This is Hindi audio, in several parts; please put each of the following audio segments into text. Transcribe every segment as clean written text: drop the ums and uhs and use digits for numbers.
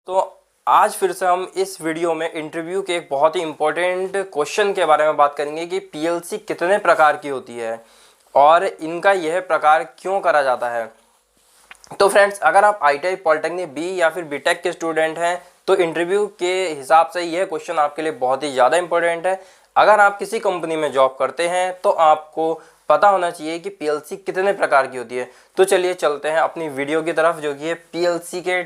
तो आज फिर से हम इस वीडियो में इंटरव्यू के एक बहुत ही इम्पोर्टेंट क्वेश्चन के बारे में बात करेंगे कि पीएलसी कितने प्रकार की होती है और इनका यह प्रकार क्यों करा जाता है। तो फ्रेंड्स, अगर आप आईटीआई पॉलिटेक्निक बी या फिर बीटेक के स्टूडेंट हैं तो इंटरव्यू के हिसाब से यह क्वेश्चन आपके लिए बहुत ही ज़्यादा इंपॉर्टेंट है। अगर आप किसी कंपनी में जॉब करते हैं तो आपको पता होना चाहिए कि पीएलसी कितने प्रकार की होती है। तो चलिए चलते हैं अपनी वीडियो की तरफ, जो कि है पीएलसी के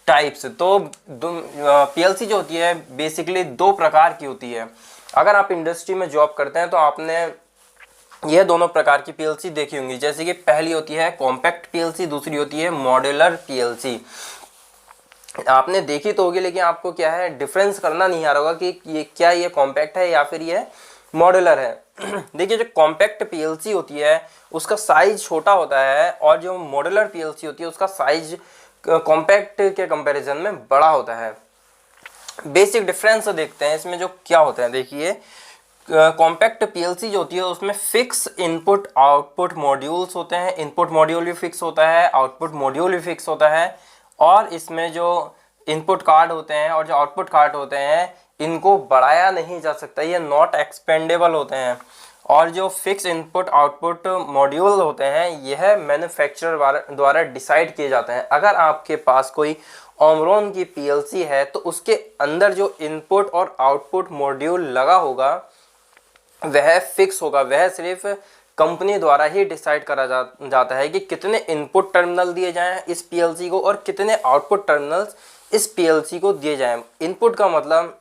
टाइप्स। तो पीएलसी जो होती है बेसिकली दो प्रकार की होती है। अगर आप इंडस्ट्री में जॉब करते हैं तो आपने यह दोनों प्रकार की पीएलसी देखी होंगी। जैसे कि पहली होती है कॉम्पैक्ट पीएलसी, दूसरी होती है मॉड्यूलर पीएलसी। आपने देखी तो होगी, लेकिन आपको क्या है डिफरेंस करना नहीं आ रहा होगा कि ये कॉम्पैक्ट है या फिर ये मॉड्यूलर है। देखिए, जो कॉम्पैक्ट पीएलसी होती है उसका साइज छोटा होता है और जो मॉड्यूलर पीएलसी होती है उसका साइज कॉम्पैक्ट के कंपैरिजन में बड़ा होता है। बेसिक डिफरेंस देखते हैं इसमें जो क्या होता है। देखिए, कॉम्पैक्ट पीएलसी जो होती है उसमें फिक्स इनपुट आउटपुट मॉड्यूल्स होते हैं। इनपुट मॉड्यूल भी फिक्स होता है, आउटपुट मॉड्यूल भी फिक्स होता है। और इसमें जो इनपुट कार्ड होते हैं और जो आउटपुट कार्ड होते हैं इनको बढ़ाया नहीं जा सकता, ये नॉट एक्सपेंडेबल होते हैं। और जो फिक्स इनपुट आउटपुट मॉड्यूल होते हैं यह मैन्युफैक्चरर द्वारा डिसाइड किए जाते हैं। अगर आपके पास कोई ओमरॉन की पीएलसी है तो उसके अंदर जो इनपुट और आउटपुट मॉड्यूल लगा होगा वह फिक्स होगा। वह सिर्फ कंपनी द्वारा ही डिसाइड करा जाता है कि कितने इनपुट टर्मिनल दिए जाएं इस पीएलसी को और कितने आउटपुट टर्मिनल्स इस पीएलसी को दिए जाएं। इनपुट का मतलब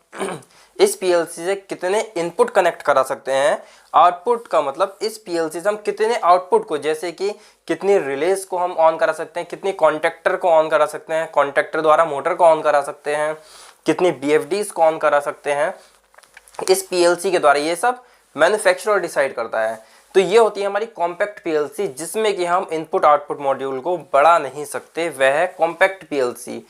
इस पीएलसी से कितने इनपुट कनेक्ट करा सकते हैं। आउटपुट का मतलब इस पीएलसी से हम कितने आउटपुट को, जैसे कि कितनी रिलेज को हम ऑन करा सकते हैं, कितनी कॉन्टेक्टर को ऑन करा सकते हैं, कॉन्टेक्टर द्वारा मोटर को ऑन करा सकते हैं, कितनी बीएफडीज को ऑन करा सकते हैं इस पीएलसी के द्वारा। ये सब मैन्युफैक्चरर डिसाइड करता है। तो ये होती है हमारी कॉम्पैक्ट पीएलसी, जिसमें कि हम इनपुट आउटपुट मॉड्यूल को बढ़ा नहीं सकते, वह है कॉम्पैक्ट पीएलसी।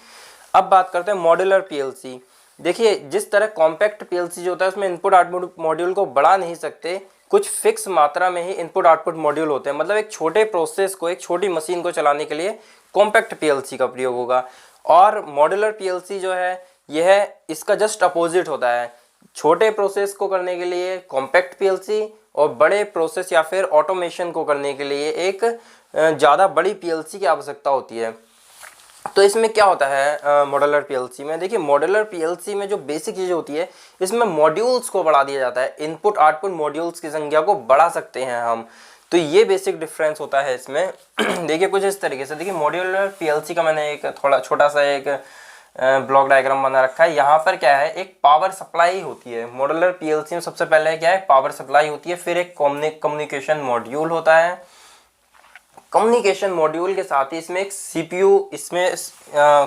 अब बात करते हैं मॉड्यूलर पीएलसी। देखिए, जिस तरह कॉम्पैक्ट पीएलसी जो होता है उसमें इनपुट आउटपुट मॉड्यूल को बढ़ा नहीं सकते, कुछ फिक्स मात्रा में ही इनपुट आउटपुट मॉड्यूल होते हैं। मतलब एक छोटे प्रोसेस को, एक छोटी मशीन को चलाने के लिए कॉम्पैक्ट पीएलसी का प्रयोग होगा। और मॉड्यूलर पीएलसी जो है यह इसका जस्ट अपोजिट होता है। छोटे प्रोसेस को करने के लिए कॉम्पैक्ट पीएलसी और बड़े प्रोसेस या फिर ऑटोमेशन को करने के लिए एक ज़्यादा बड़ी पीएलसी की आवश्यकता होती है। तो इसमें क्या होता है मॉड्यूलर पीएलसी में। देखिए, मॉड्यूलर पीएलसी में जो बेसिक चीज़ होती है इसमें मॉड्यूल्स को बढ़ा दिया जाता है। इनपुट आउटपुट मॉड्यूल्स की संख्या को बढ़ा सकते हैं हम। तो ये बेसिक डिफरेंस होता है इसमें। देखिए, कुछ इस तरीके से। देखिए, मॉड्यूलर पीएलसी का मैंने एक थोड़ा छोटा सा एक ब्लॉक डायग्राम बना रखा है। यहाँ पर क्या है, एक पावर सप्लाई होती है। मॉड्यूलर पीएलसी में सबसे पहले क्या है, पावर सप्लाई होती है, फिर एक कम्युनिकेशन मॉड्यूल होता है। कम्युनिकेशन मॉड्यूल के साथ ही इसमें एक सीपीयू, इसमें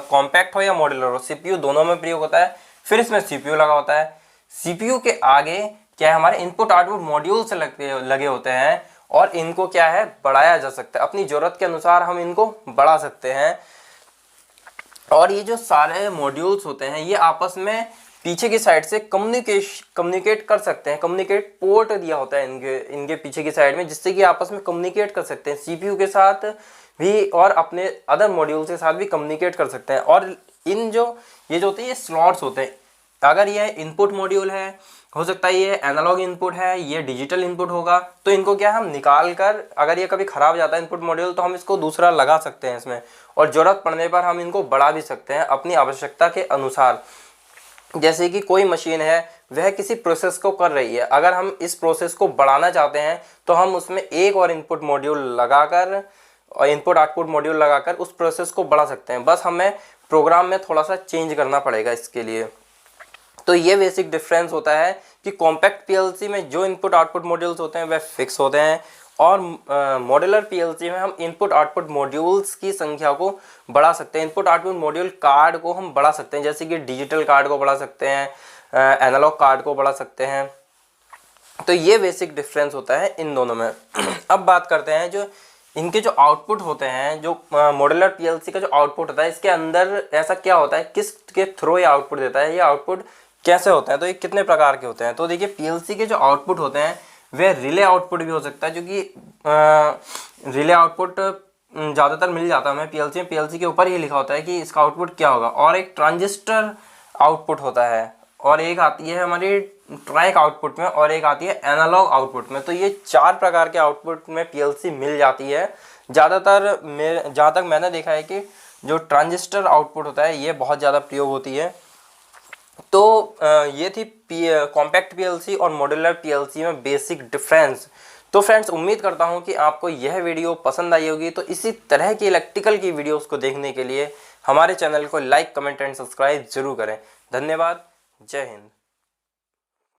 कॉम्पैक्ट हो या मॉड्यूलर हो, सीपीयू दोनों में प्रयोग होता है। फिर इसमें सीपीयू लगा होता है। सीपीयू के आगे क्या है, हमारे इनपुट आउटपुट मॉड्यूल से लगे होते हैं और इनको क्या है बढ़ाया जा सकता है। अपनी ज़रूरत के अनुसार हम इनको बढ़ा सकते हैं। और ये जो सारे मॉड्यूल्स होते हैं ये आपस में पीछे की साइड से कम्युनिकेट कर सकते हैं। कम्युनिकेट पोर्ट दिया होता है इनके पीछे की साइड में, जिससे कि आपस में कम्युनिकेट कर सकते हैं सीपीयू के साथ भी और अपने अदर मॉड्यूल्स के साथ भी कम्युनिकेट कर सकते हैं। और ये जो होते हैं ये स्लॉट्स होते हैं। अगर ये इनपुट मॉड्यूल है, हो सकता है ये एनालॉग इनपुट है, ये डिजिटल इनपुट होगा, तो इनको क्या हम निकाल कर, अगर ये कभी ख़राब हो जाता है इनपुट मॉड्यूल तो हम इसको दूसरा लगा सकते हैं इसमें। और ज़रूरत पड़ने पर हम इनको बढ़ा भी सकते हैं अपनी आवश्यकता के अनुसार। जैसे कि कोई मशीन है, वह किसी प्रोसेस को कर रही है, अगर हम इस प्रोसेस को बढ़ाना चाहते हैं तो हम उसमें एक और इनपुट मॉड्यूल लगाकर और इनपुट आउटपुट मॉड्यूल लगाकर उस प्रोसेस को बढ़ा सकते हैं। बस हमें प्रोग्राम में थोड़ा सा चेंज करना पड़ेगा इसके लिए। तो ये बेसिक डिफरेंस होता है कि कॉम्पैक्ट पीएलसी में जो इनपुट आउटपुट मॉड्यूल्स होते हैं वह फिक्स होते हैं और मॉड्यूलर पीएलसी में हम इनपुट आउटपुट मॉड्यूल्स की संख्या को बढ़ा सकते हैं। इनपुट आउटपुट मॉड्यूल कार्ड को हम बढ़ा सकते हैं, जैसे कि डिजिटल कार्ड को बढ़ा सकते हैं, एनालॉग कार्ड को बढ़ा सकते हैं। तो ये बेसिक डिफरेंस होता है इन दोनों में। अब बात करते हैं जो इनके जो आउटपुट होते हैं, जो मॉड्यूलर पीएलसी का जो आउटपुट होता है इसके अंदर ऐसा क्या होता है, किसके थ्रू ये आउटपुट देता है, ये आउटपुट कैसे होते हैं, तो ये कितने प्रकार के होते हैं। तो देखिए, पीएलसी के जो आउटपुट होते हैं वह रिले आउटपुट भी हो सकता है, जो कि रिले आउटपुट ज़्यादातर मिल जाता है हमें पीएलसी में। पीएलसी के ऊपर ही लिखा होता है कि इसका आउटपुट क्या होगा, और एक ट्रांजिस्टर आउटपुट होता है, और एक आती है हमारी ट्रैक आउटपुट में, और एक आती है एनालॉग आउटपुट में। तो ये 4 प्रकार के आउटपुट में पीएलसी मिल जाती है। ज़्यादातर जहाँ तक मैंने देखा है कि जो ट्रांजिस्टर आउटपुट होता है ये बहुत ज़्यादा प्रयोग होती है। तो ये थी कॉम्पैक्ट पीएलसी और मॉड्यूलर पीएलसी में बेसिक डिफरेंस। तो फ्रेंड्स, उम्मीद करता हूँ कि आपको यह वीडियो पसंद आई होगी। तो इसी तरह की इलेक्ट्रिकल की वीडियोस को देखने के लिए हमारे चैनल को लाइक, कमेंट एंड सब्सक्राइब जरूर करें। धन्यवाद। जय हिंद।